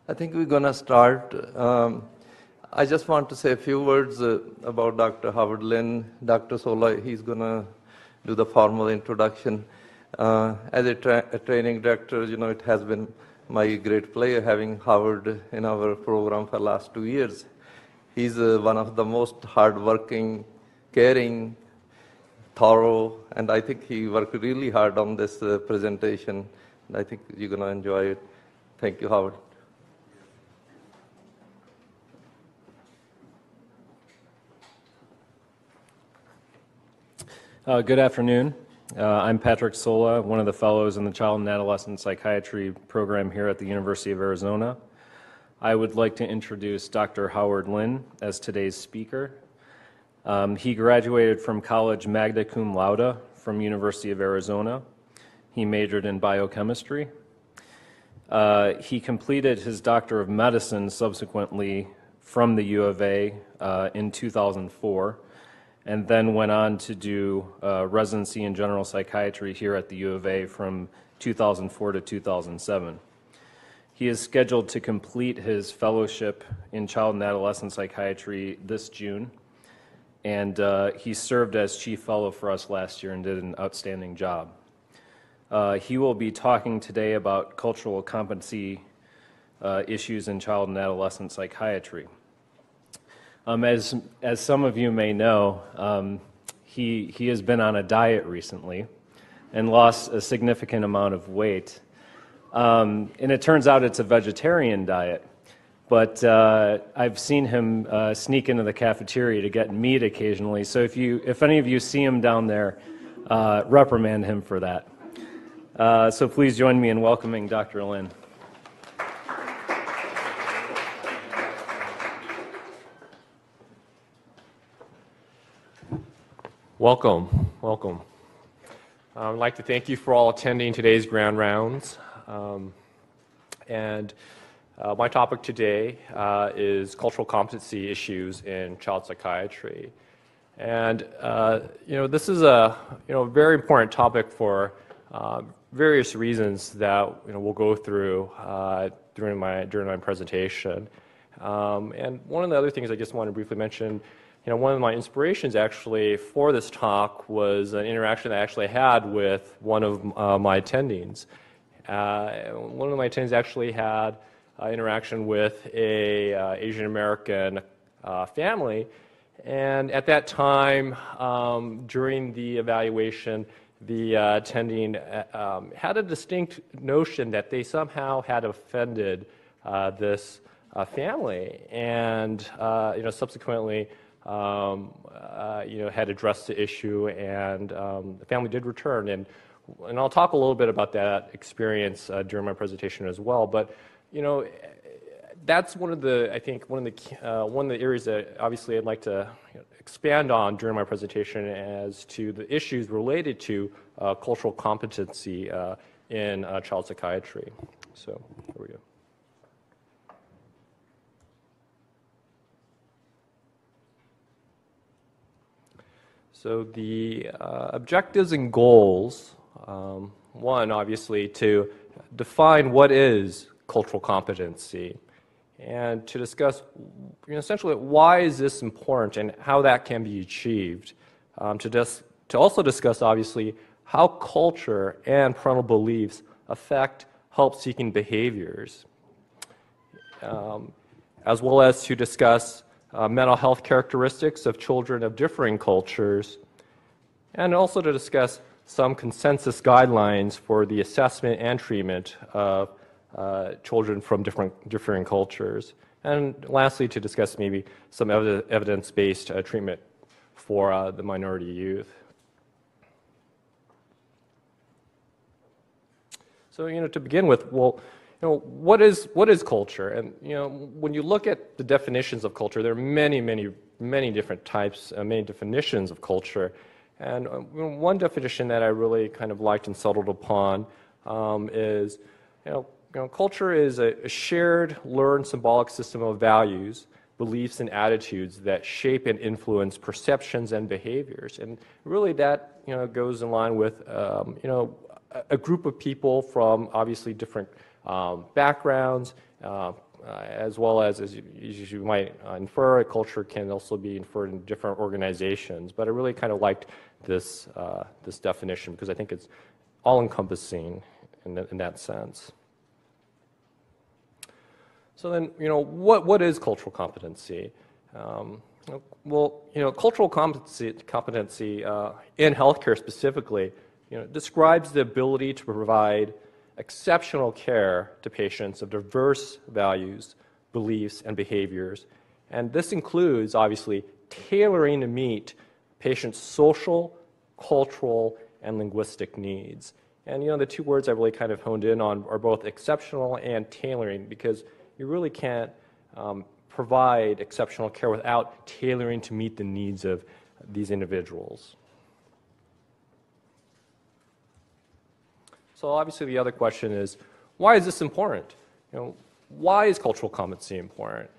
I think we're going to start. I just want to say a few words about Dr. Howard Lynn. Dr. Sola, he's going to do the formal introduction. As a training director, it has been my great pleasure having Howard in our program for the last 2 years. He's one of the most hardworking, caring, thorough, and I think he worked really hard on this presentation. And I think you're going to enjoy it. Thank you, Howard. Good afternoon. I'm Patrick Sola, one of the fellows in the Child and Adolescent Psychiatry program here at the University of Arizona. I would like to introduce Dr. Howard Lynn as today's speaker. He graduated from college magna cum laude from University of Arizona. He majored in biochemistry. He completed his Doctor of Medicine subsequently from the U of A in 2004. And then went on to do residency in general psychiatry here at the U of A from 2004 to 2007. He is scheduled to complete his fellowship in child and adolescent psychiatry this June, and he served as chief fellow for us last year and did an outstanding job. He will be talking today about cultural competency issues in child and adolescent psychiatry. As some of you may know, he has been on a diet recently and lost a significant amount of weight. And it turns out it's a vegetarian diet, but I've seen him sneak into the cafeteria to get meat occasionally. So if any of you see him down there, reprimand him for that. So please join me in welcoming Dr. Lynn. Welcome, welcome. I'd like to thank you for all attending today's Grand Rounds. My topic today is cultural competency issues in child psychiatry. And this is a very important topic for various reasons that we'll go through during my presentation. And one of the other things I just want to briefly mention. One of my inspirations actually for this talk was an interaction I actually had with one of my attendings. One of my attendings actually had an interaction with a Asian American family, and at that time, during the evaluation, the attending had a distinct notion that they somehow had offended this family, and subsequently. Had addressed the issue, and the family did return, and I'll talk a little bit about that experience during my presentation as well. But that's one of the areas that obviously I'd like to expand on during my presentation as to the issues related to cultural competency in child psychiatry. So here we go. So the objectives and goals, one, obviously, to define what is cultural competency, and to discuss, essentially, why is this important and how that can be achieved. To also discuss, obviously, how culture and parental beliefs affect help-seeking behaviors, as well as to discuss mental health characteristics of children of differing cultures, and also to discuss some consensus guidelines for the assessment and treatment of children from differing cultures, and lastly to discuss maybe some evidence-based treatment for the minority youth. So to begin with, what is culture? And when you look at the definitions of culture, there are many different types, many definitions of culture. And one definition that I really kind of liked and settled upon is, culture is a shared, learned, symbolic system of values, beliefs, and attitudes that shape and influence perceptions and behaviors. And really, that goes in line with a group of people from obviously different backgrounds, as well as you might infer, culture can also be inferred in different organizations. But I really kind of liked this, this definition because I think it's all-encompassing in that sense. So then, what is cultural competency? Well, cultural competency in healthcare specifically, describes the ability to provide exceptional care to patients of diverse values, beliefs, and behaviors. And this includes, obviously, tailoring to meet patients' social, cultural, and linguistic needs. And the two words I really kind of honed in on are both exceptional and tailoring, because you really can't provide exceptional care without tailoring to meet the needs of these individuals. So obviously the other question is, why is this important? Why is cultural competency important?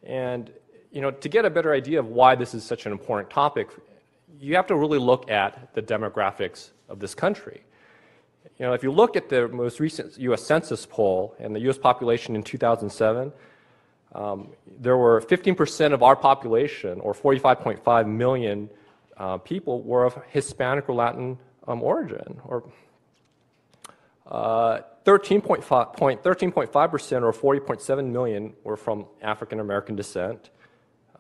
And to get a better idea of why this is such an important topic, you have to really look at the demographics of this country. If you look at the most recent U.S. Census poll and the U.S. population in 2007, there were 15% of our population, or 45.5 million people, were of Hispanic or Latin origin, or 13.5% or 40.7 million were from African American descent.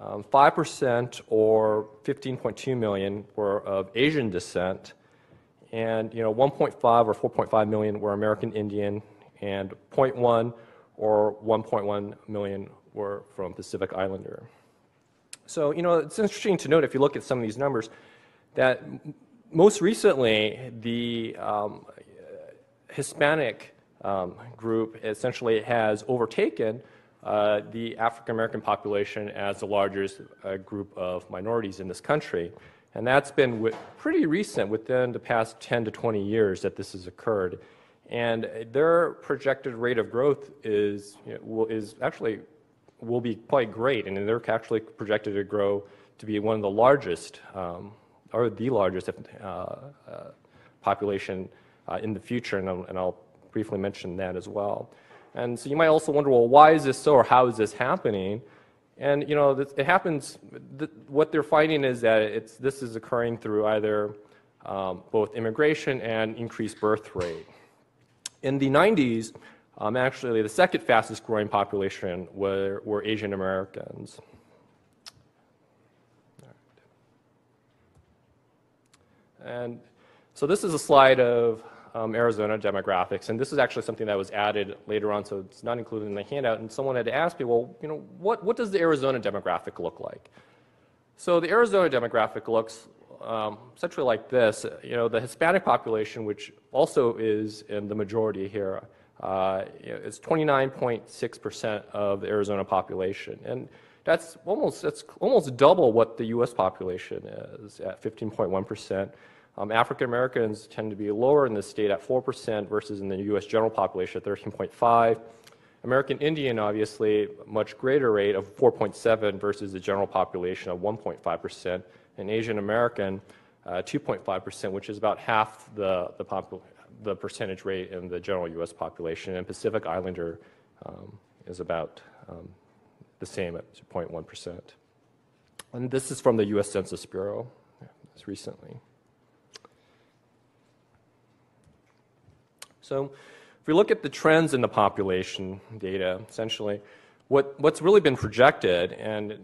5% or 15.2 million were of Asian descent, and 1.5 or 4.5 million were American Indian, and 0.1 or 1.1 million were from Pacific Islander. So it's interesting to note, if you look at some of these numbers, that most recently the Hispanic group essentially has overtaken the African American population as the largest group of minorities in this country. And that's been pretty recent, within the past 10 to 20 years that this has occurred. And their projected rate of growth will be quite great, and they're actually projected to grow to be one of the largest, or the largest population in the future, and I'll briefly mention that as well. And so you might also wonder, well, why is this so, or how is this happening? And it happens. What they're finding is that this is occurring through either both immigration and increased birth rate. In the 90s, actually, the second fastest growing population were Asian Americans. And so this is a slide of Arizona demographics, and this is actually something that was added later on, so it's not included in the handout. And someone had asked me, well, what does the Arizona demographic look like? So the Arizona demographic looks essentially like this. The Hispanic population, which also is in the majority here, is 29.6% of the Arizona population, and that's almost double what the U.S. population is at 15.1%. African Americans tend to be lower in the state at 4% versus in the U.S. general population at 13.5%. American Indian, obviously, much greater rate of 4.7% versus the general population of 1.5%, and Asian American 2.5%, which is about half the percentage rate in the general U.S. population, and Pacific Islander is about the same at 0.1%. And this is from the U.S. Census Bureau, just recently. So if we look at the trends in the population data, essentially, what's really been projected, and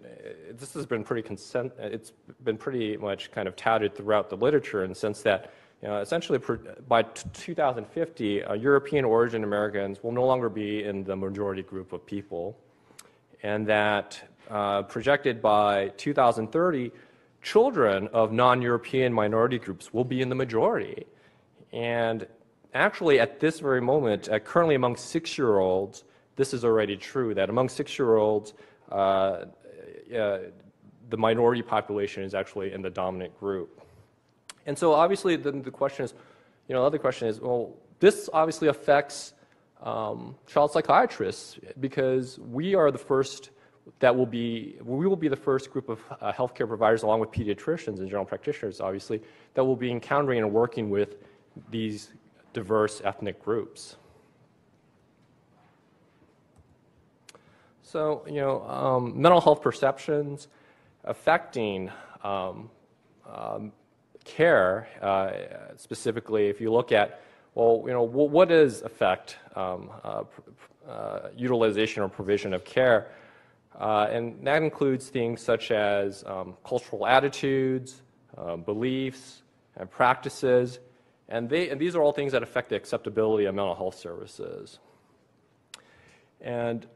this has been it's been pretty much kind of touted throughout the literature in the sense that essentially by 2050, European origin Americans will no longer be in the majority group of people, and that projected by 2030, children of non-European minority groups will be in the majority. And actually, at this very moment, currently among 6-year-olds, this is already true, that among 6-year-olds, the minority population is actually in the dominant group. And so obviously then the question is, the other question is, well, this obviously affects child psychiatrists, because we are the first we will be the first group of healthcare providers, along with pediatricians and general practitioners, obviously, that will be encountering and working with these diverse ethnic groups. So, mental health perceptions affecting care, specifically if you look at, well, what does affect utilization or provision of care? And that includes things such as cultural attitudes, beliefs, and practices, and these are all things that affect the acceptability of mental health services. And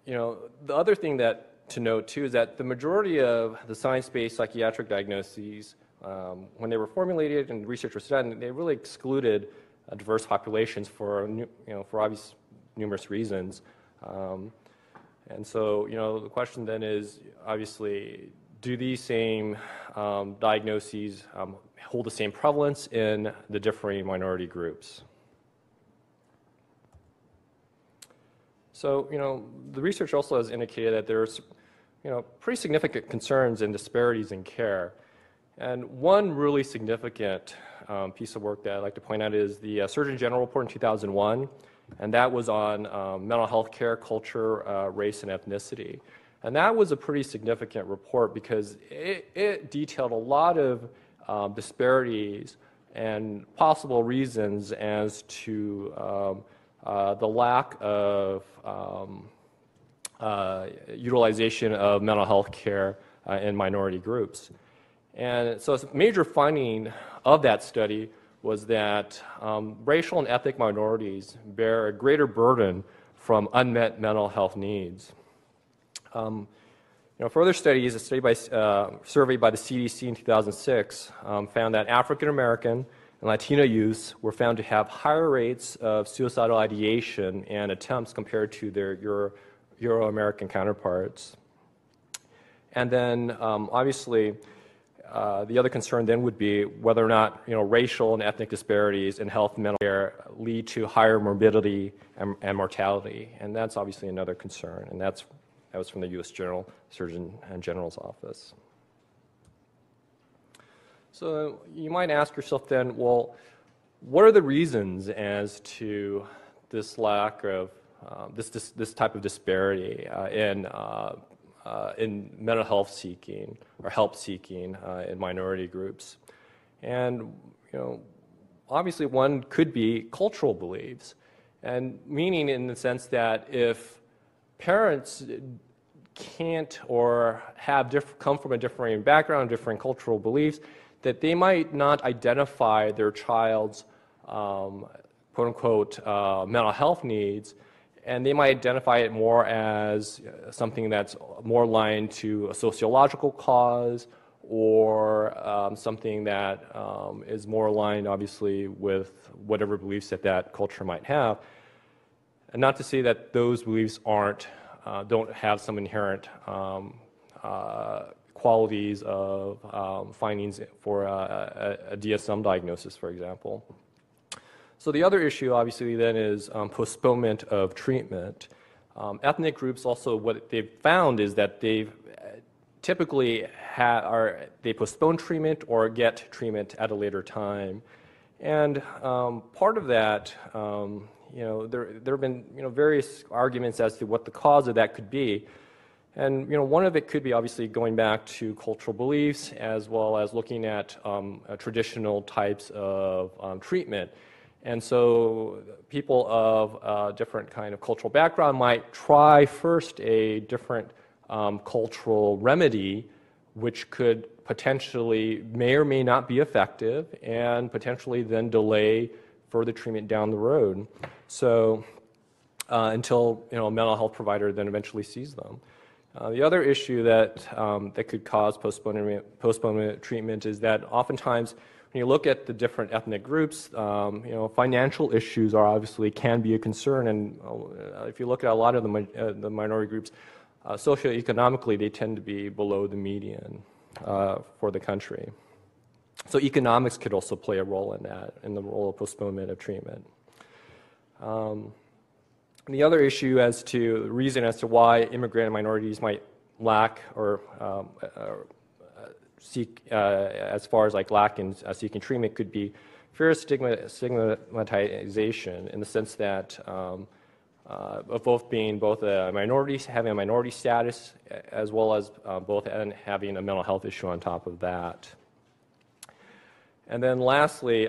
the other thing to note too is that the majority of the science-based psychiatric diagnoses, when they were formulated and research was done, they really excluded diverse populations for obvious numerous reasons. And so, the question then is, obviously, do these same diagnoses hold the same prevalence in the differing minority groups? So, the research also has indicated that there's, pretty significant concerns and disparities in care. And one really significant piece of work that I'd like to point out is the Surgeon General report in 2001, and that was on mental health care, culture, race, and ethnicity. And that was a pretty significant report because it detailed a lot of disparities and possible reasons as to the lack of utilization of mental health care in minority groups. And so a major finding of that study was that racial and ethnic minorities bear a greater burden from unmet mental health needs. Further studies, a study survey by the CDC in 2006 found that African American and Latino youths were found to have higher rates of suicidal ideation and attempts compared to their Euro-American counterparts. And then, obviously, the other concern then would be whether or not racial and ethnic disparities in health and mental care lead to higher morbidity and mortality, and that's obviously another concern, and that was from the U.S. Surgeon General's office. So you might ask yourself then, well, what are the reasons as to this lack of this type of disparity in mental health seeking or help seeking in minority groups? And obviously one could be cultural beliefs, and meaning in the sense that if parents can't or come from a differing background, different cultural beliefs, that they might not identify their child's quote-unquote mental health needs, and they might identify it more as something that's more aligned to a sociological cause or something that is more aligned, obviously, with whatever beliefs that culture might have. And not to say that those beliefs don't have some inherent qualities of findings for a DSM diagnosis, for example. So the other issue, obviously, then is postponement of treatment. Ethnic groups also, what they've found is that they've typically they postpone treatment or get treatment at a later time. And part of that, there have been various arguments as to what the cause of that could be. And one of it could be obviously going back to cultural beliefs as well as looking at traditional types of treatment. And so people of different kind of cultural background might try first a different cultural remedy, which could potentially may or may not be effective and potentially then delay further treatment down the road. So until a mental health provider then eventually sees them. The other issue that could cause postponement of treatment is that oftentimes when you look at the different ethnic groups, financial issues can be a concern, and if you look at a lot of the minority groups, socioeconomically they tend to be below the median for the country. So economics could also play a role in that, in the role of postponement of treatment. The other issue as to the reason as to why immigrant and minorities might lack or seek, as far as lack in seeking treatment, could be fear of stigmatization, in the sense that of both being a minority, having a minority status, as well as both and having a mental health issue on top of that. And then lastly,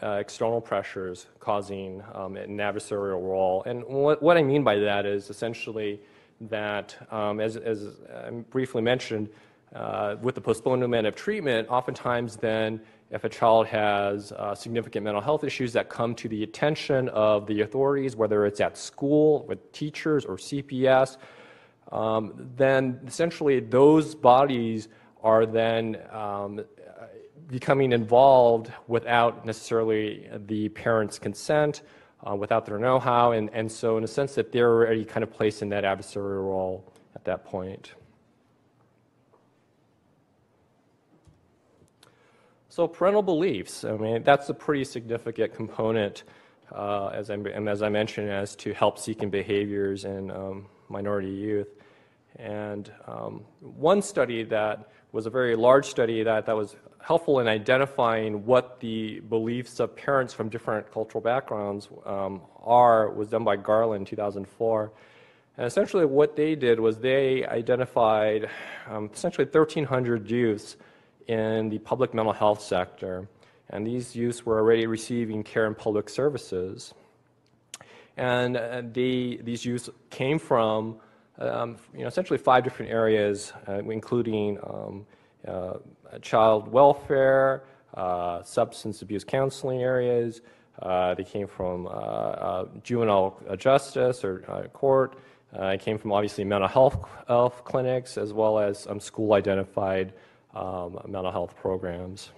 external pressures causing an adversarial role. And what I mean by that is essentially that, as I briefly mentioned, with the postponement of treatment, oftentimes then if a child has significant mental health issues that come to the attention of the authorities, whether it's at school with teachers or CPS, then essentially those bodies are then becoming involved without necessarily the parents' consent, without their know-how, and so in a sense that they're already kind of placed in that adversarial role at that point. So parental beliefs, I mean, that's a pretty significant component, as I mentioned, as to help-seeking behaviors in minority youth. And one study that was a very large study that was helpful in identifying what the beliefs of parents from different cultural backgrounds was done by Garland in 2004. And essentially what they did was they identified essentially 1,300 youths in the public mental health sector, and these youths were already receiving care and public services. And these youths came from essentially 5 different areas, including child welfare, substance abuse counseling areas. They came from juvenile justice or court. It came from obviously mental health clinics, as well as school-identified mental health programs.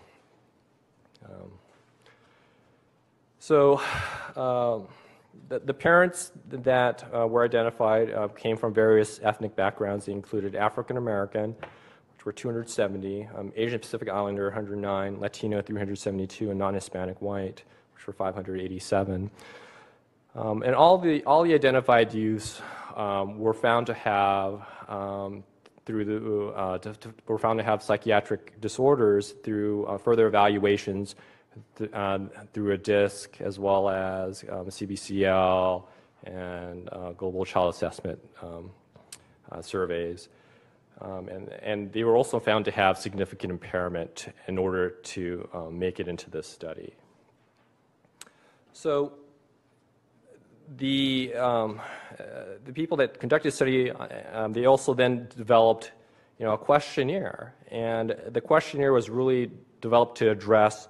So the parents that were identified came from various ethnic backgrounds. They included African American, which were 270, Asian Pacific Islander 109, Latino 372, and non-Hispanic white, which were 587. And all the identified youths were found to have were found to have psychiatric disorders through further evaluations through a DISC, as well as CBCL and global child assessment surveys. And they were also found to have significant impairment in order to make it into this study. So the people that conducted the study, they also then developed, a questionnaire, and the questionnaire was really developed to address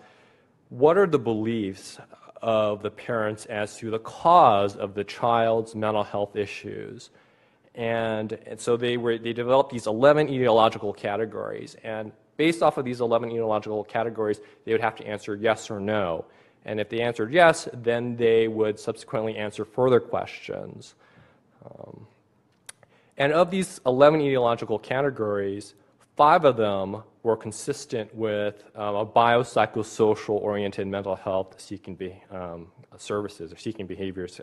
what are the beliefs of the parents as to the cause of the child's mental health issues. And so they developed these 11 etiological categories, and based off of these 11 etiological categories, they would have to answer yes or no. And if they answered yes, then they would subsequently answer further questions. And of these 11 etiological categories, 5 of them were consistent with a biopsychosocial oriented mental health seeking services or seeking behaviors,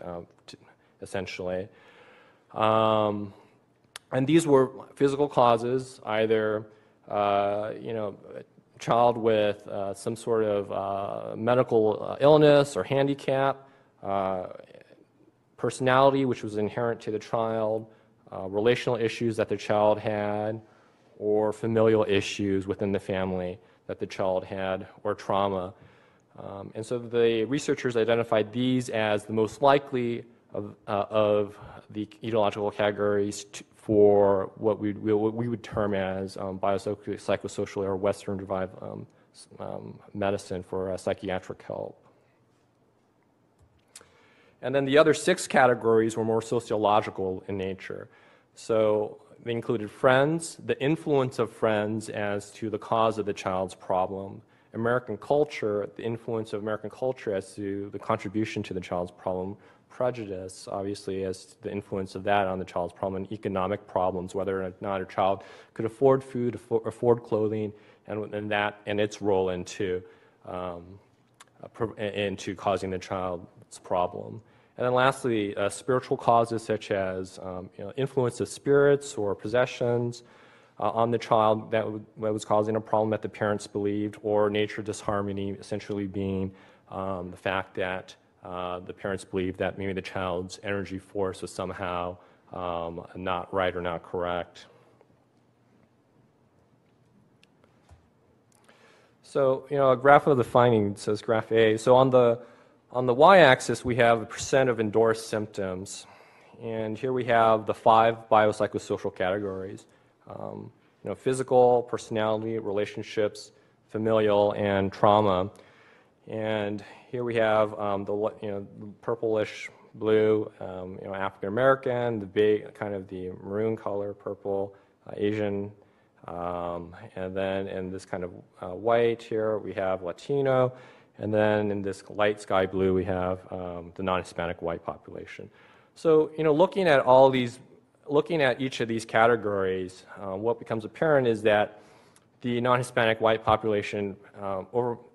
essentially. And these were physical causes, either child with some sort of medical illness or handicap, personality which was inherent to the child, relational issues that the child had, or familial issues within the family that the child had, or trauma. And so the researchers identified these as the most likely of the etiological categories for what we would term as biopsychosocial or Western-derived medicine for psychiatric help. And then the other 6 categories were more sociological in nature. So they included friends, the influence of friends as to the cause of the child's problem, American culture, the influence of American culture as to the contribution to the child's problem, prejudice, obviously, as the influence of that on the child's problem, and economic problems, whether or not a child could afford food, afford clothing, and its role into causing the child's problem. And then lastly, spiritual causes such as influence of spirits or possessions on the child that was causing a problem that the parents believed, or nature disharmony, essentially being the fact that the parents believed that maybe the child's energy force was somehow not right or not correct. So, a graph of the findings says graph A. So on the y-axis, we have the percent of endorsed symptoms. And here we have the 5 biopsychosocial categories. Physical, personality, relationships, familial, and trauma. And here we have the purplish blue, African American, the big kind of the maroon color, purple, Asian, and then in this kind of white here we have Latino, and then in this light sky blue we have the non-Hispanic white population. So looking at each of these categories, what becomes apparent is that the non-Hispanic white population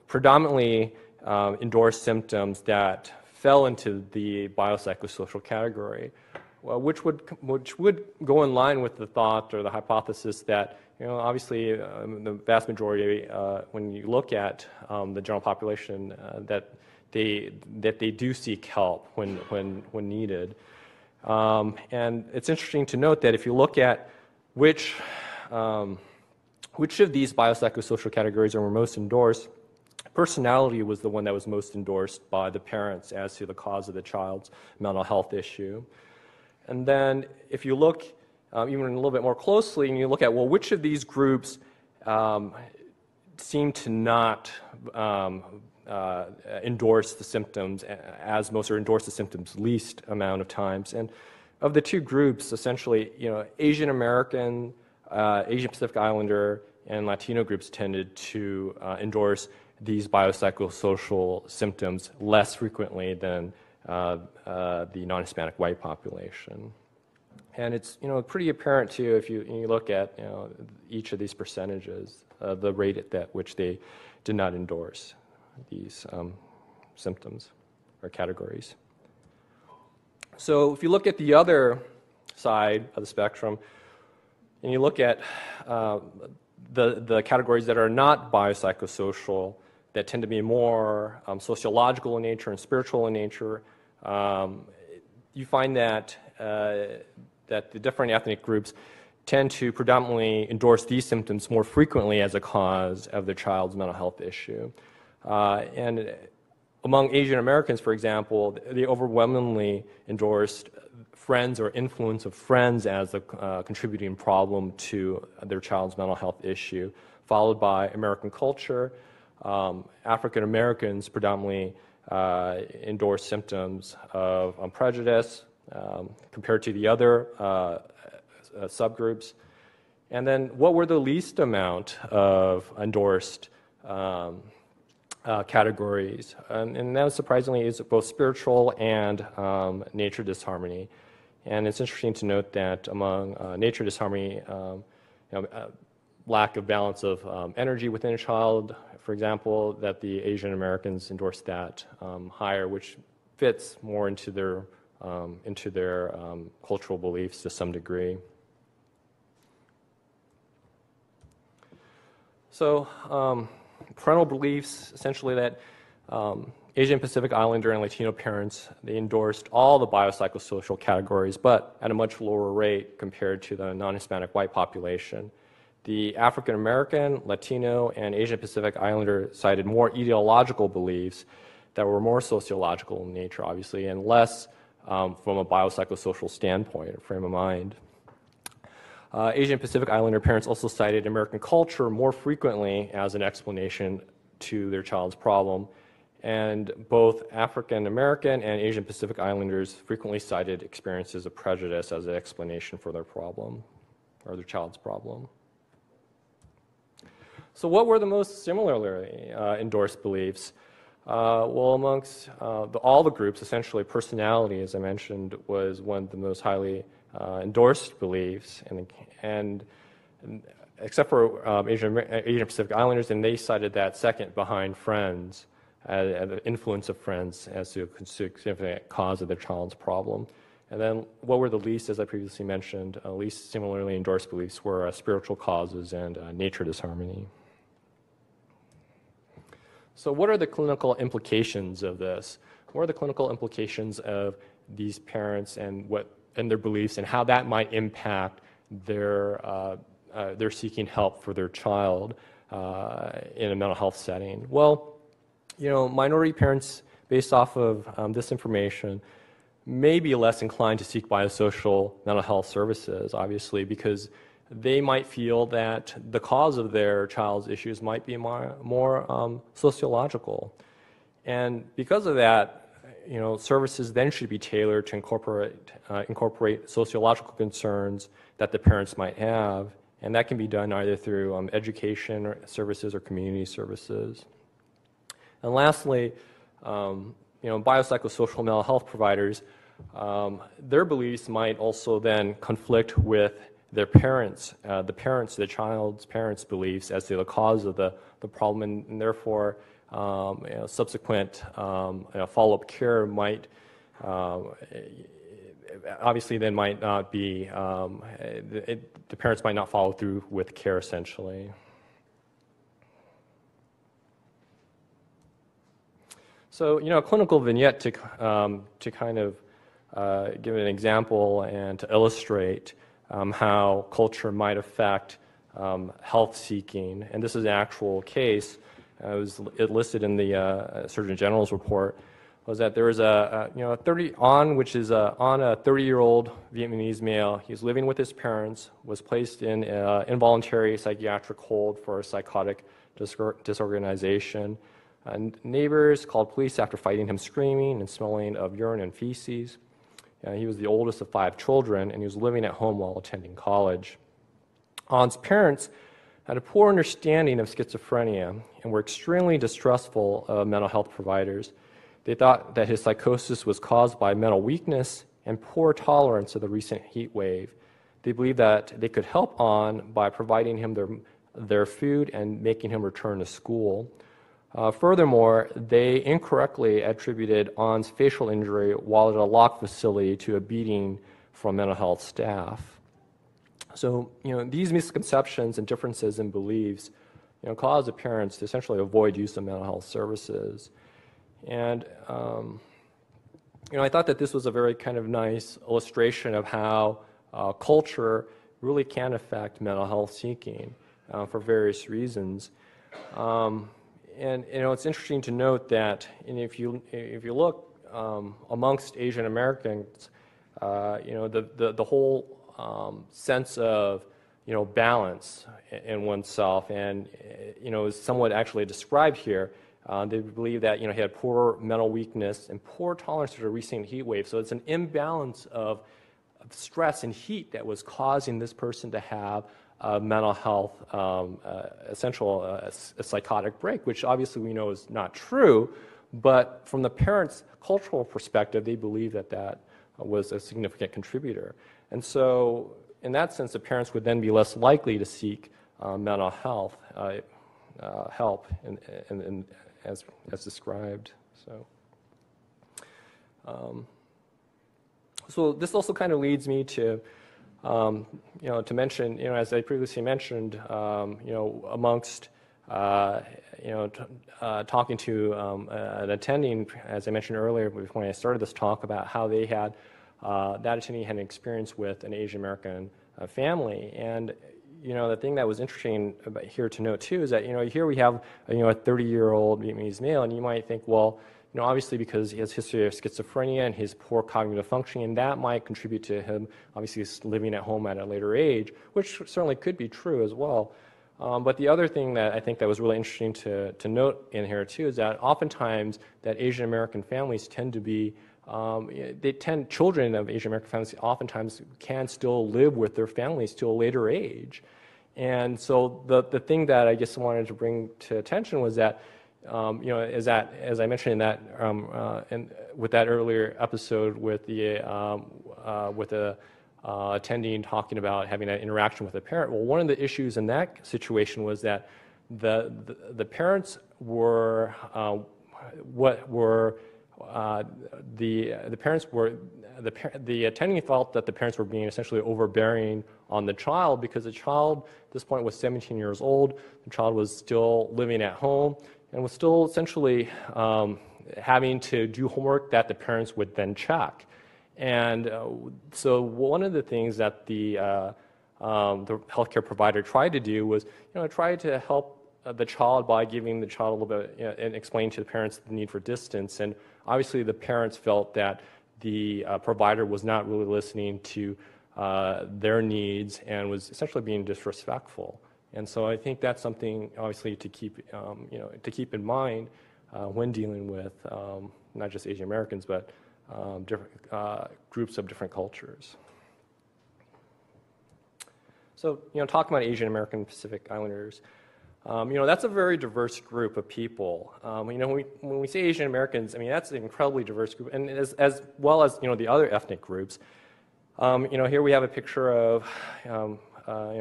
predominantly endorsed symptoms that fell into the biopsychosocial category, which would go in line with the thought or the hypothesis that obviously the vast majority, when you look at the general population, that they do seek help when needed. And it's interesting to note that if you look at which of these biopsychosocial categories are most endorsed, personality was the one that was most endorsed by the parents as to the cause of the child's mental health issue. And then if you look even a little bit more closely and you look at, well, which of these groups seem to not endorse the symptoms as most, or endorse the symptoms least amount of times. And of the two groups, essentially, Asian American, Asian Pacific Islander, and Latino groups tended to endorse these biopsychosocial symptoms less frequently than the non-Hispanic white population. And it's pretty apparent too if you look at each of these percentages, the rate at which they did not endorse these symptoms or categories. So if you look at the other side of the spectrum, and you look at the categories that are not biopsychosocial, that tend to be more sociological in nature and spiritual in nature, you find that that the different ethnic groups tend to predominantly endorse these symptoms more frequently as a cause of their child's mental health issue. And among Asian Americans, for example, they overwhelmingly endorsed friends or influence of friends as a contributing problem to their child's mental health issue, followed by American culture. African Americans predominantly endorse symptoms of prejudice compared to the other subgroups. And then what were the least amount of endorsed categories? And that surprisingly is both spiritual and nature disharmony. And it's interesting to note that among nature disharmony, lack of balance of energy within a child, for example, that the Asian Americans endorse that higher, which fits more into their cultural beliefs to some degree. So parental beliefs, essentially that Asian Pacific Islander and Latino parents, they endorsed all the biopsychosocial categories, but at a much lower rate compared to the non-Hispanic white population. The African American, Latino, and Asian Pacific Islander cited more ideological beliefs that were more sociological in nature, obviously, and less from a biopsychosocial standpoint or frame of mind. Asian Pacific Islander parents also cited American culture more frequently as an explanation to their child's problem, and both African American and Asian Pacific Islanders frequently cited experiences of prejudice as an explanation for their problem or their child's problem. So what were the most similarly endorsed beliefs? Well, amongst all the groups, essentially personality, as I mentioned, was one of the most highly endorsed beliefs, and except for Asian Pacific Islanders, and they cited that second behind friends, the influence of friends as to a significant cause of their child's problem. And then what were the least, as I previously mentioned, least similarly endorsed beliefs were spiritual causes and nature disharmony. So what are the clinical implications of this? what are the clinical implications of these parents and their beliefs and how that might impact their seeking help for their child in a mental health setting. Well, minority parents, based off of this information, may be less inclined to seek biosocial mental health services, obviously, because they might feel that the cause of their child's issues might be more sociological. And because of that, services then should be tailored to incorporate sociological concerns that the parents might have, and that can be done either through education services or community services. And lastly, biopsychosocial mental health providers, their beliefs might also then conflict with their parents, the child's parents' beliefs as to the cause of the problem, and therefore subsequent follow-up care might obviously then might not be, the parents might not follow through with care essentially. So, a clinical vignette to kind of give an example and to illustrate how culture might affect health seeking, and this is an actual case. It listed in the Surgeon General's report, was that there was a 30-year-old Vietnamese male. He was living with his parents, was placed in involuntary psychiatric hold for psychotic disorganization. And neighbors called police after finding him screaming and smelling of urine and feces. He was the oldest of 5 children, and he was living at home while attending college. On's parents had a poor understanding of schizophrenia and were extremely distrustful of mental health providers. They thought that his psychosis was caused by mental weakness and poor tolerance of the recent heat wave. They believed that they could help On by providing him their food and making him return to school. Furthermore, they incorrectly attributed On's facial injury while at a locked facility to a beating from mental health staff. So, these misconceptions and differences in beliefs, cause the parents to essentially avoid use of mental health services. And, I thought that this was a very kind of nice illustration of how culture really can affect mental health seeking for various reasons. And it's interesting to note that, and if you look amongst Asian Americans, the whole sense of balance in oneself, and is somewhat actually described here. They believe that he had poor mental weakness and poor tolerance to the recent heat wave. So it's an imbalance of stress and heat that was causing this person to have mental health, a psychotic break, which obviously we know is not true, but from the parents' cultural perspective, they believe that was a significant contributor. And so, in that sense, the parents would then be less likely to seek mental health help, as described. So this also kind of leads me to to mention, as I previously mentioned, amongst, talking to an attending, as I mentioned earlier when I started this talk, about how they had, that attending had an experience with an Asian American family. And, the thing that was interesting about here to note too is that, here we have, a 30-year-old Vietnamese male, and you might think, well, obviously because he has a history of schizophrenia and his poor cognitive functioning, and that might contribute to him obviously living at home at a later age, which certainly could be true as well. But the other thing that I think that was really interesting to note in here too is that oftentimes that Asian American families tend to be, children of Asian American families oftentimes can still live with their families to a later age. And so the thing that I just wanted to bring to attention was that, as I mentioned in that, with that earlier episode with the attending talking about having an interaction with a parent. Well, one of the issues in that situation was that the parents were the attending felt that the parents were being essentially overbearing on the child, because the child at this point was 17 years old. The child was still living at home. and was still essentially having to do homework that the parents would then check. And so one of the things that the healthcare provider tried to do was, try to help the child by giving the child a little bit, and explaining to the parents the need for distance. And obviously the parents felt that the provider was not really listening to their needs and was essentially being disrespectful. And so I think that's something obviously to keep, to keep in mind when dealing with not just Asian Americans, but different groups of different cultures. So, talking about Asian American Pacific Islanders, that's a very diverse group of people. When we say Asian Americans, that's an incredibly diverse group, and as well as, the other ethnic groups. Here we have a picture of,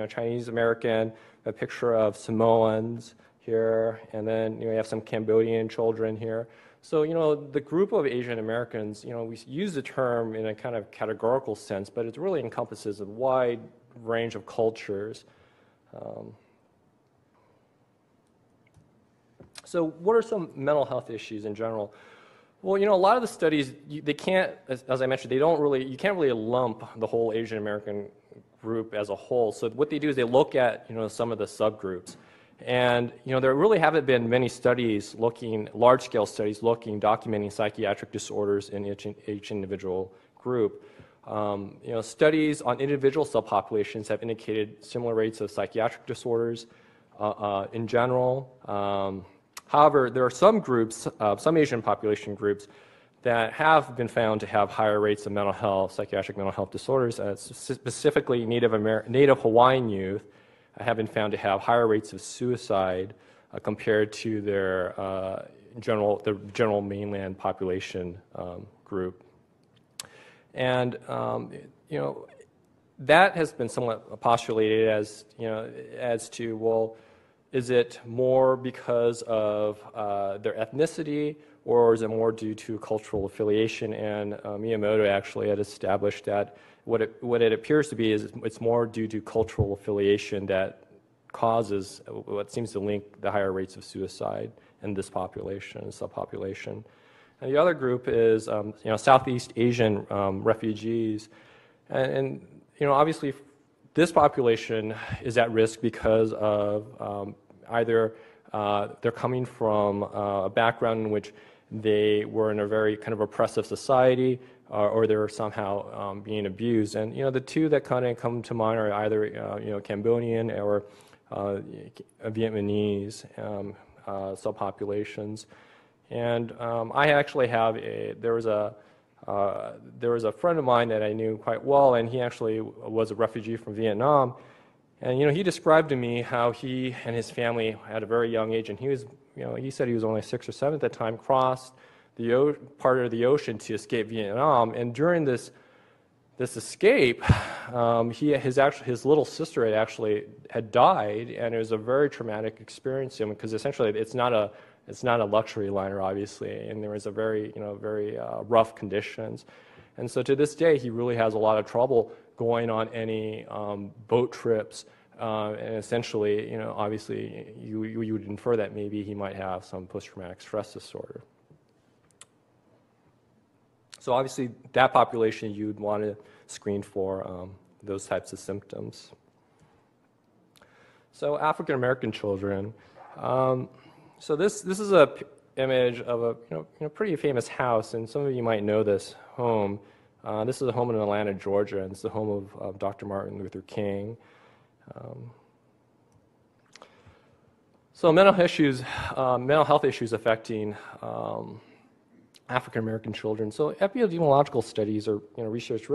Chinese American, a picture of Samoans here, and then, we have some Cambodian children here. So, the group of Asian Americans, we use the term in a kind of categorical sense, but it really encompasses a wide range of cultures. So what are some mental health issues in general? Well, a lot of the studies, they can't, as I mentioned, you can't really lump the whole Asian American group as a whole. So what they do is they look at, some of the subgroups. And, there really haven't been many studies large-scale studies documenting psychiatric disorders in each individual group. Studies on individual subpopulations have indicated similar rates of psychiatric disorders in general. However, there are some groups, some Asian population groups, that have been found to have higher rates of psychiatric mental health disorders. Specifically, Native Hawaiian youth have been found to have higher rates of suicide compared to their general mainland population group. And that has been somewhat postulated as to, well, is it more because of their ethnicity, or is it more due to cultural affiliation? And Miyamoto actually had established that what it appears to be is it's more due to cultural affiliation that causes what seems to link the higher rates of suicide in this subpopulation. And the other group is Southeast Asian refugees, and obviously this population is at risk because of either they're coming from a background in which they were in a very kind of oppressive society, or they're somehow being abused. And the two that kind of come to mind are either Cambodian or Vietnamese subpopulations. And I actually have there was a friend of mine that I knew quite well, and he actually was a refugee from Vietnam. And he described to me how he and his family at a very young age, and he said he was only 6 or 7 at the time, crossed the part of the ocean to escape Vietnam. And during this escape, his little sister had died, and it was a very traumatic experience to him, because essentially it's not a luxury liner, obviously, and there was a very rough conditions. And so to this day, he really has a lot of trouble going on any boat trips, and essentially, obviously, you would infer that maybe he might have some post-traumatic stress disorder. So obviously, that population, you'd want to screen for those types of symptoms. So African American children. So this is a image of a pretty famous house, and some of you might know this home. This is a home in Atlanta, Georgia, and it's the home of Dr. Martin Luther King. So mental health issues affecting African American children. So epidemiological studies or research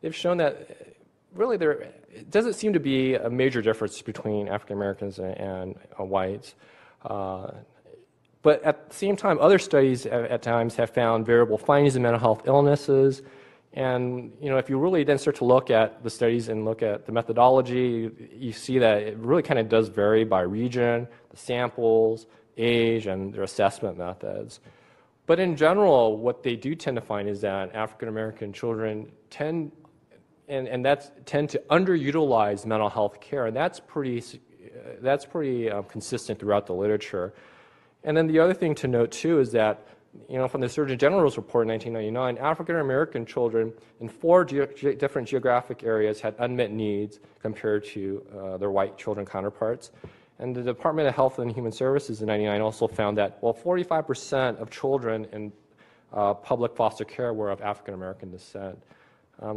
they've shown that there doesn't seem to be a major difference between African Americans and whites. But at the same time, other studies at times have found variable findings in mental health illnesses. And if you really then start to look at the studies and look at the methodology, you see that it really kind of does vary by region, the samples, age, and their assessment methods. But in general, what they do tend to find is that African American children tend to underutilize mental health care, and that's pretty consistent throughout the literature. And then the other thing to note too is that, from the Surgeon General's report in 1999, African American children in 4 different geographic areas had unmet needs compared to their white children counterparts. And the Department of Health and Human Services in 1999 also found that, 45% of children in public foster care were of African American descent.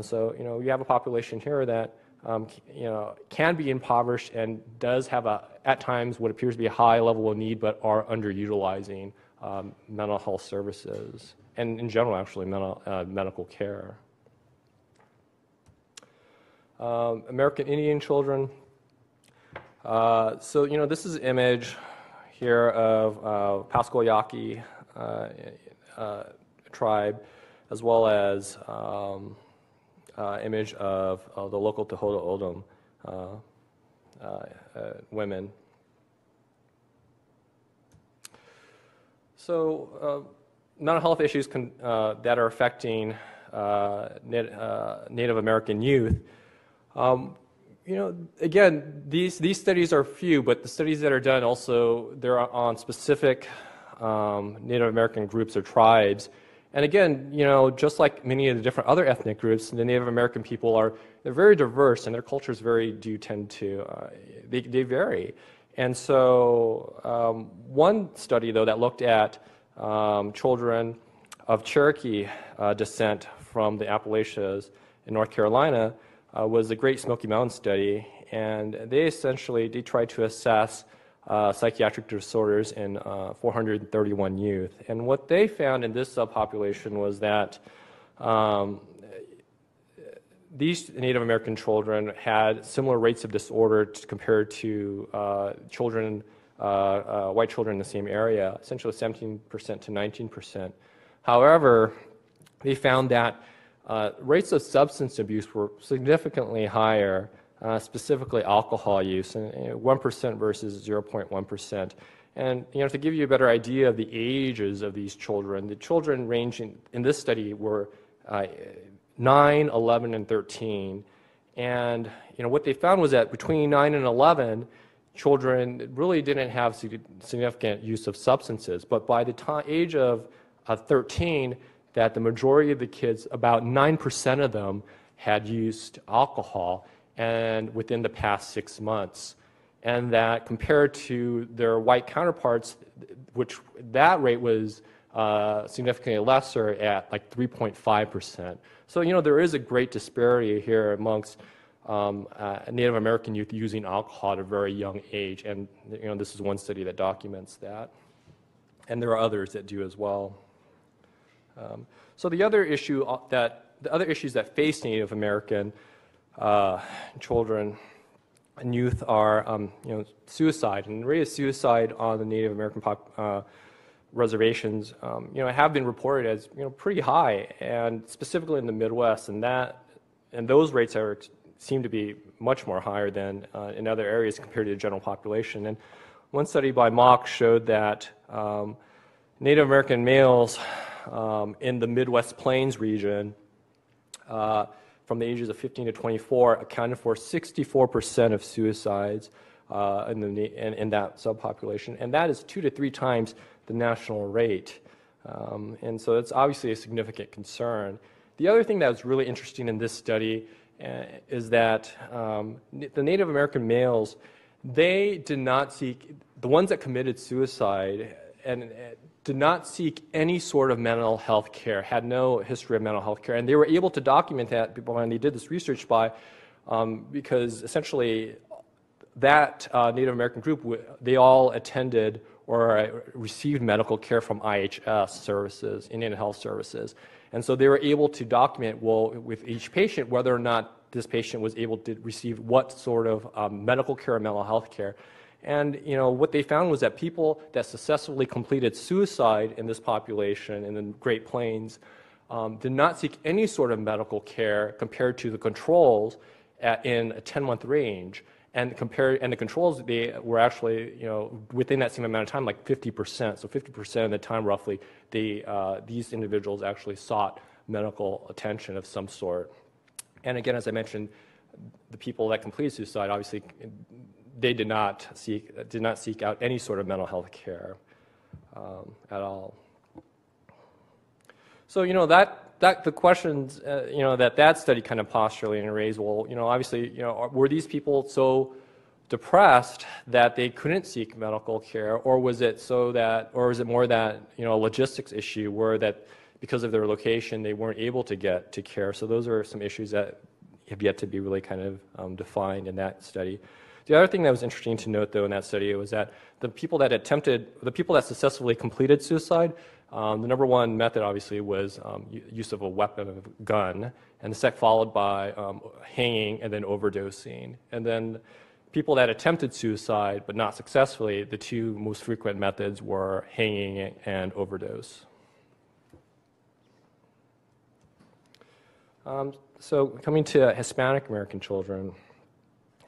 So, you have a population here that, can be impoverished and does have at times what appears to be a high level of need, but are underutilizing mental health services, and in general, actually, medical care. American Indian children. So, this is an image here of Pascal Yaqui tribe, as well as image of the local Tohono O'odham women. So, mental health issues that are affecting Native American youth. Again, these studies are few, but the studies that are done also, they're on specific Native American groups or tribes. And again, just like many of the different other ethnic groups, the Native American people they're very diverse, and their cultures they vary. And so one study, though, that looked at children of Cherokee descent from the Appalachians in North Carolina was the Great Smoky Mountain Study, and they tried to assess psychiatric disorders in 431 youth. And what they found in this subpopulation was that these Native American children had similar rates of disorder compared to white children in the same area, essentially 17% to 19%. However, they found that rates of substance abuse were significantly higher, specifically alcohol use, 1% versus 0.1%. And to give you a better idea of the ages of these children, the children ranging in this study were 9, 11, and 13. And what they found was that between 9 and 11, children really didn't have significant use of substances. But by the age of 13, that the majority of the kids, about 9% of them, had used alcohol, and within the past 6 months. And that compared to their white counterparts, which that rate was significantly lesser at like 3.5%. So, there is a great disparity here amongst Native American youth using alcohol at a very young age. And, this is one study that documents that. And there are others that do as well. So the other issues that face Native American children and youth are, suicide. And the rate of suicide on the Native American reservations, have been reported as, pretty high, and specifically in the Midwest. And those rates seem to be much more higher than in other areas compared to the general population. And one study by Mock showed that Native American males in the Midwest Plains region, from the ages of 15 to 24, accounted for 64% of suicides in that subpopulation, and that is 2 to 3 times the national rate. And so it's obviously a significant concern. The other thing that was really interesting in this study is that the Native American males, they did not seek, the ones that committed suicide and did not seek any sort of mental health care, had no history of mental health care, and they were able to document that when they did this research because essentially that Native American group, they all attended or received medical care from IHS services, Indian Health Services. And so they were able to document, with each patient, whether or not this patient was able to receive what sort of medical care or mental health care. And what they found was that people that successfully completed suicide in this population in the Great Plains did not seek any sort of medical care compared to the controls in a 10-month range. And the controls, they were actually, within that same amount of time, like 50%. So 50% of the time, roughly, these individuals actually sought medical attention of some sort. And again, as I mentioned, the people that completed suicide, obviously, they did not seek out any sort of mental health care. at all. So, the questions, that study kind of postulated and raised, well, obviously, were these people so depressed that they couldn't seek medical care, or was it more that, a logistics issue where that because of their location, they weren't able to get to care? So those are some issues that have yet to be really kind of defined in that study. The other thing that was interesting to note, though, in that study was that the people that successfully completed suicide, the number one method, obviously, was use of a weapon, of a gun, and followed by hanging and then overdosing. And then people that attempted suicide but not successfully, the two most frequent methods were hanging and overdose. So coming to Hispanic American children,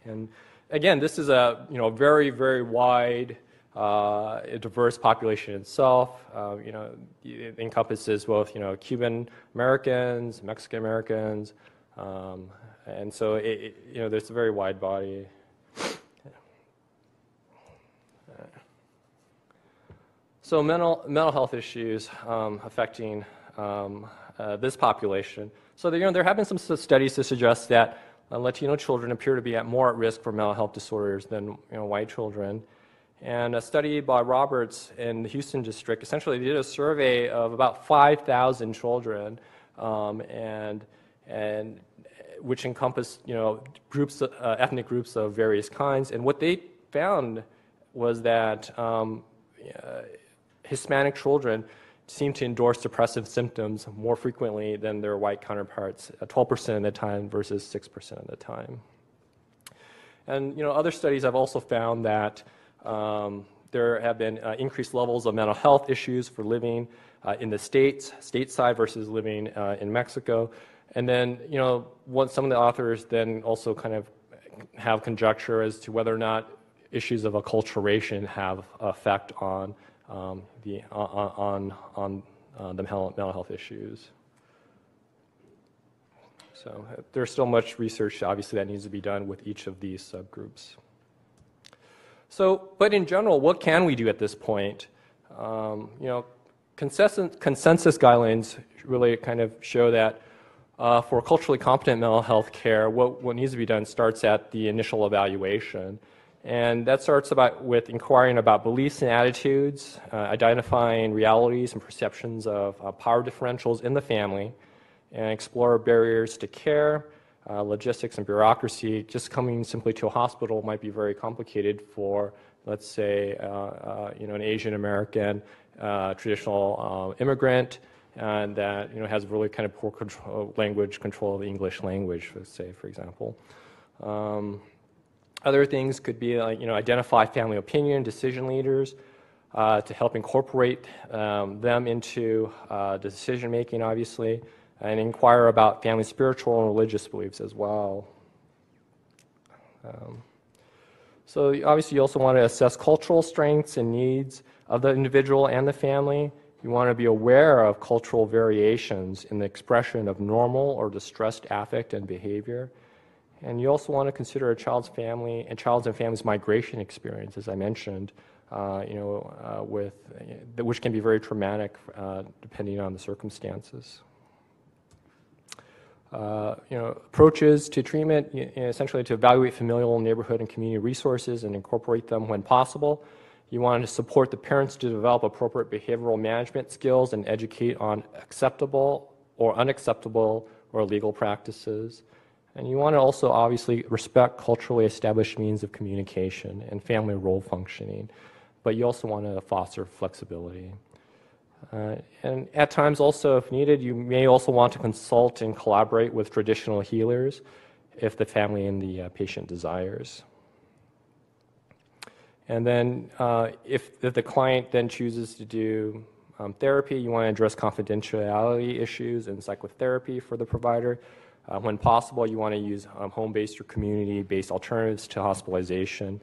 and again, this is a very, very wide, diverse population itself. It encompasses both Cuban Americans, Mexican Americans, and so there's a very wide body. So mental health issues affecting this population. So there have been some studies to suggest that Latino children appear to be more at risk for mental health disorders than white children. And a study by Roberts in the Houston district essentially did a survey of about 5,000 children, and which encompassed groups, ethnic groups of various kinds. And what they found was that Hispanic children seem to endorse depressive symptoms more frequently than their white counterparts, 12% of the time versus 6% of the time. And other studies have also found that there have been increased levels of mental health issues for living in the stateside versus living in Mexico. And then some of the authors then also kind of have conjecture as to whether or not issues of acculturation have effect on the mental health issues. So there's still much research, obviously, that needs to be done with each of these subgroups. So, but in general, what can we do at this point? Consensus guidelines really kind of show that for culturally competent mental health care, what needs to be done starts at the initial evaluation. And that starts with inquiring about beliefs and attitudes, identifying realities and perceptions of power differentials in the family, and explore barriers to care, logistics and bureaucracy. Just coming simply to a hospital might be very complicated for, let's say, an Asian American traditional immigrant, and that has really kind of poor language control of the English language, let's say, for example. Other things could be identify family opinion, decision leaders, to help incorporate them into decision making, obviously, and inquire about family spiritual and religious beliefs as well. So obviously you also want to assess cultural strengths and needs of the individual and the family. You want to be aware of cultural variations in the expression of normal or distressed affect and behavior. And you also want to consider a child's family and family's migration experience, as I mentioned, which can be very traumatic depending on the circumstances. Approaches to treatment, essentially to evaluate familial, neighborhood, and community resources and incorporate them when possible. You want to support the parents to develop appropriate behavioral management skills and educate on acceptable or unacceptable or legal practices. And you want to also obviously respect culturally established means of communication and family role functioning, but you also want to foster flexibility. And at times also, if needed, you may also want to consult and collaborate with traditional healers if the family and the patient desires. And then if the client then chooses to do therapy, you want to address confidentiality issues and psychotherapy for the provider. When possible, you want to use home-based or community-based alternatives to hospitalization.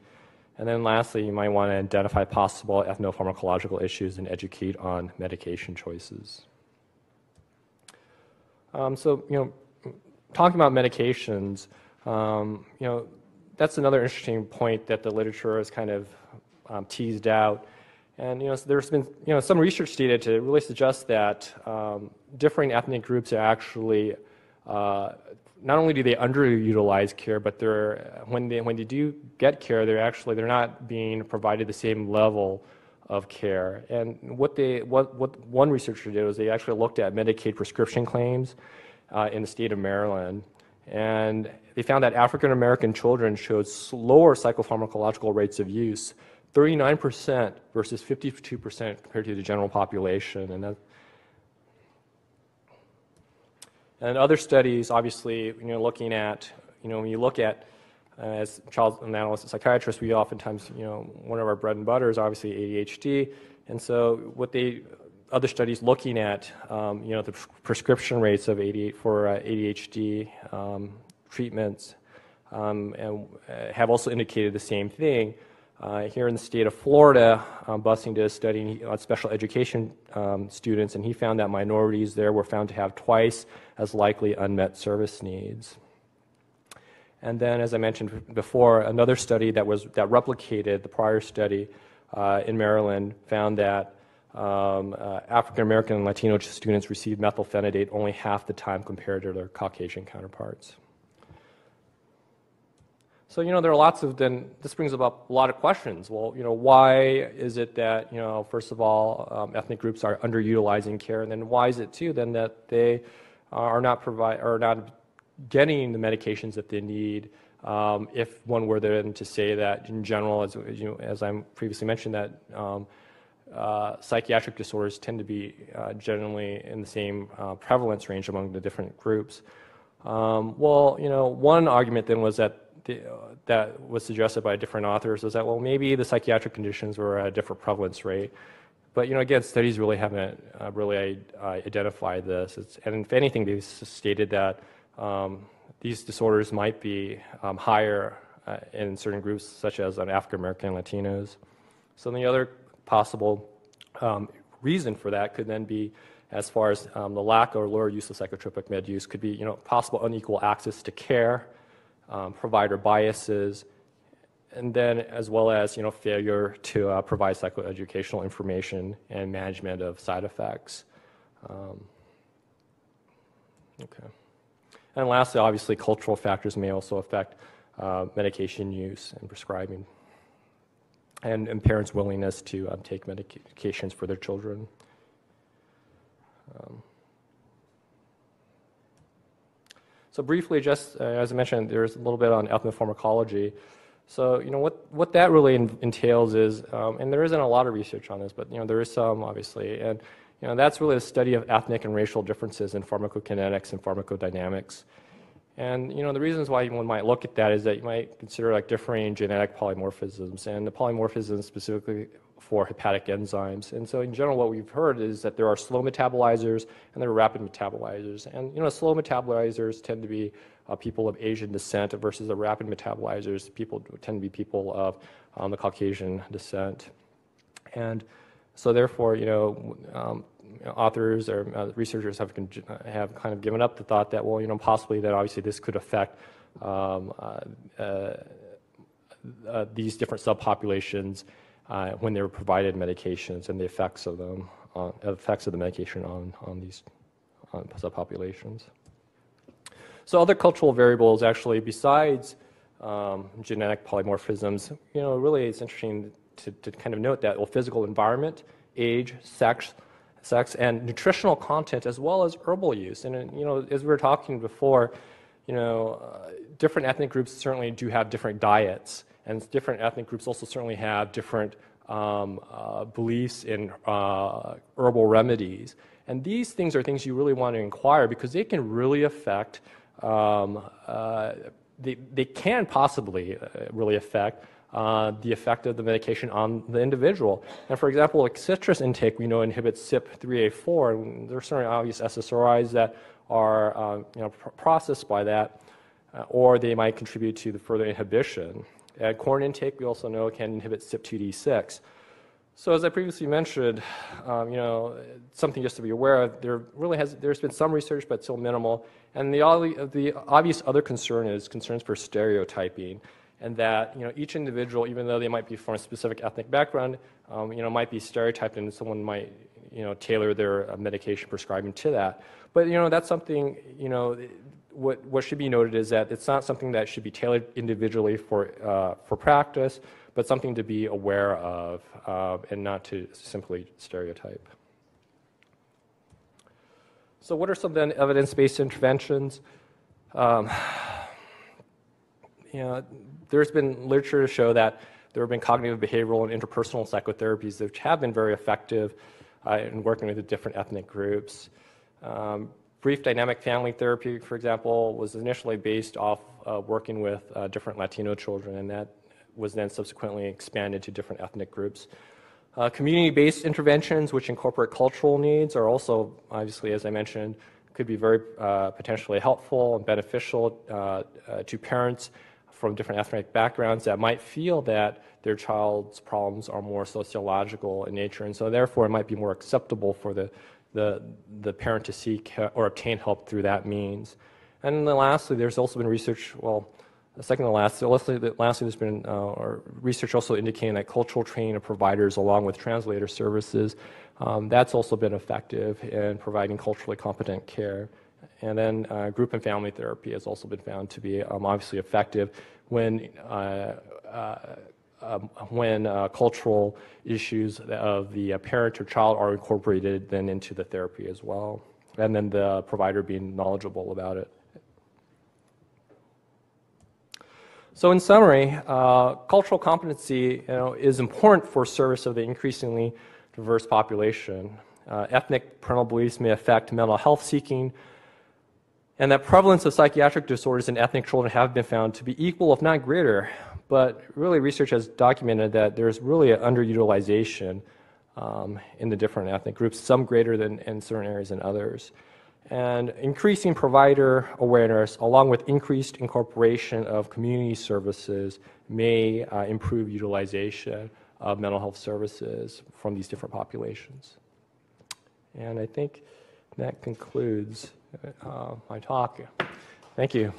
And then lastly, you might want to identify possible ethnopharmacological issues and educate on medication choices. So, talking about medications, that's another interesting point that the literature has kind of teased out. And there's been some research data to really suggest that differing ethnic groups are actually not only do they underutilize care, but when they do get care, they're not being provided the same level of care. And what one researcher did was they actually looked at Medicaid prescription claims in the state of Maryland, and they found that African American children showed lower psychopharmacological rates of use, 39% versus 52% compared to the general population. And other studies, obviously, looking at, when you look at, as child and adolescent psychiatrists, we oftentimes, one of our bread and butter is obviously ADHD. And so other studies looking at, the prescription rates of ADHD treatments and have also indicated the same thing. Here in the state of Florida, Bussing did a study on special education students, and he found that minorities there were found to have twice as likely unmet service needs. And then, as I mentioned before, another study that replicated the prior study in Maryland found that African American and Latino students received methylphenidate only half the time compared to their Caucasian counterparts. So, there are lots of, this brings up a lot of questions. Well, why is it that, first of all, ethnic groups are underutilizing care, and then why is it too then that they are not getting the medications that they need, if one were then to say that in general, as I previously mentioned, that psychiatric disorders tend to be generally in the same prevalence range among the different groups. Well, one argument then was that was suggested by different authors was that, well, maybe the psychiatric conditions were at a different prevalence rate. But, again, studies really haven't identified this. And if anything, they've stated that these disorders might be higher in certain groups, such as African American and Latinos. So the other possible reason for that could then be, as far as the lack or lower use of psychotropic med use, could be possible unequal access to care, provider biases, and then as well as failure to provide psychoeducational information and management of side effects. Okay. And lastly, obviously, cultural factors may also affect medication use and prescribing, and parents' willingness to take medications for their children. So briefly, just as I mentioned, there's a little bit on ethnopharmacology. So what that really entails is, and there isn't a lot of research on this, but there is some, obviously, and that's really a study of ethnic and racial differences in pharmacokinetics and pharmacodynamics. And the reasons why one might look at that is that you might consider like differing genetic polymorphisms, and the polymorphisms specifically for hepatic enzymes. And so in general, what we've heard is that there are slow metabolizers and there are rapid metabolizers. And slow metabolizers tend to be people of Asian descent versus the rapid metabolizers tend to be people of the Caucasian descent. And so therefore, authors or researchers have kind of given up the thought that, well, possibly that obviously this could affect these different subpopulations when they were provided medications and the effects of them, effects of the medication on these subpopulations. So other cultural variables, actually, besides genetic polymorphisms, really it's interesting to kind of note that, well, physical environment, age, sex, and nutritional content, as well as herbal use. And as we were talking before, different ethnic groups certainly do have different diets, and different ethnic groups also certainly have different beliefs in herbal remedies. And these things are things you really want to inquire because they can really affect, they can possibly really affect the effect of the medication on the individual. And for example, like citrus intake, we know inhibits CYP3A4, and there are certainly obvious SSRIs that are processed by that, or they might contribute to the further inhibition. And corn intake, we also know, can inhibit CYP2D6. So as I previously mentioned, something just to be aware of, there's been some research, but still minimal. And the obvious other concern is concerns for stereotyping. and that each individual, even though they might be from a specific ethnic background, might be stereotyped, and someone might tailor their medication prescribing to that. But that's something what should be noted is that it's not something that should be tailored individually for practice, but something to be aware of and not to simply stereotype. So what are some then evidence-based interventions? There's been literature to show that there have been cognitive, behavioral, and interpersonal psychotherapies which have been very effective in working with the different ethnic groups. Brief dynamic family therapy, for example, was initially based off working with different Latino children, and that was then subsequently expanded to different ethnic groups. Community-based interventions, which incorporate cultural needs, are also, obviously, as I mentioned, could be very potentially helpful and beneficial to parents from different ethnic backgrounds that might feel that their child's problems are more sociological in nature, and so therefore it might be more acceptable for the parent to seek or obtain help through that means. And then lastly, there's also been research, second to last, lastly there's been research also indicating that cultural training of providers along with translator services, that's also been effective in providing culturally competent care. And then group and family therapy has also been found to be obviously effective when cultural issues of the parent or child are incorporated then into the therapy as well, and then the provider being knowledgeable about it. So in summary, cultural competency is important for service of the increasingly diverse population. Ethnic parental beliefs may affect mental health seeking, and that prevalence of psychiatric disorders in ethnic children have been found to be equal, if not greater. But really, research has documented that there's really an underutilization in the different ethnic groups, some greater than in certain areas than others. And increasing provider awareness, along with increased incorporation of community services, may improve utilization of mental health services from these different populations. And I think that concludes my talk. Thank you.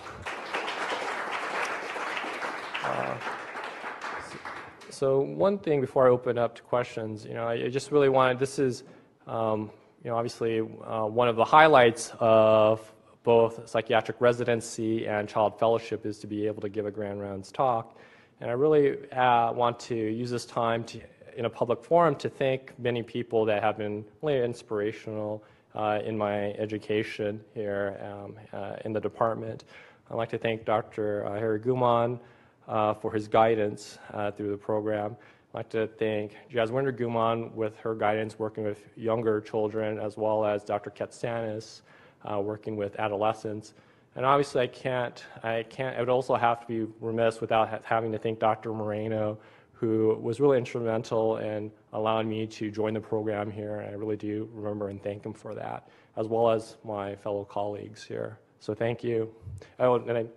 So one thing before I open up to questions, I just really wanted, this is, obviously one of the highlights of both psychiatric residency and child fellowship is to be able to give a grand rounds talk. And I really want to use this time in a public forum to thank many people that have been really inspirational in my education here in the department. I'd like to thank Dr. Harry Guman for his guidance through the program. I'd like to thank Jaswinder Guman with her guidance working with younger children, as well as Dr. Ketsanis working with adolescents. And obviously I would also have to be remiss without having to thank Dr. Moreno, who was really instrumental in allowing me to join the program here. And I really do remember and thank him for that, as well as my fellow colleagues here. So thank you. Oh, and and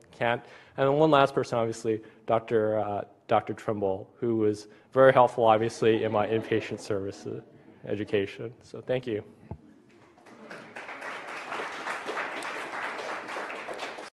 then one last person, obviously, Dr. Trimble, who was very helpful, obviously, in my inpatient services education. So thank you.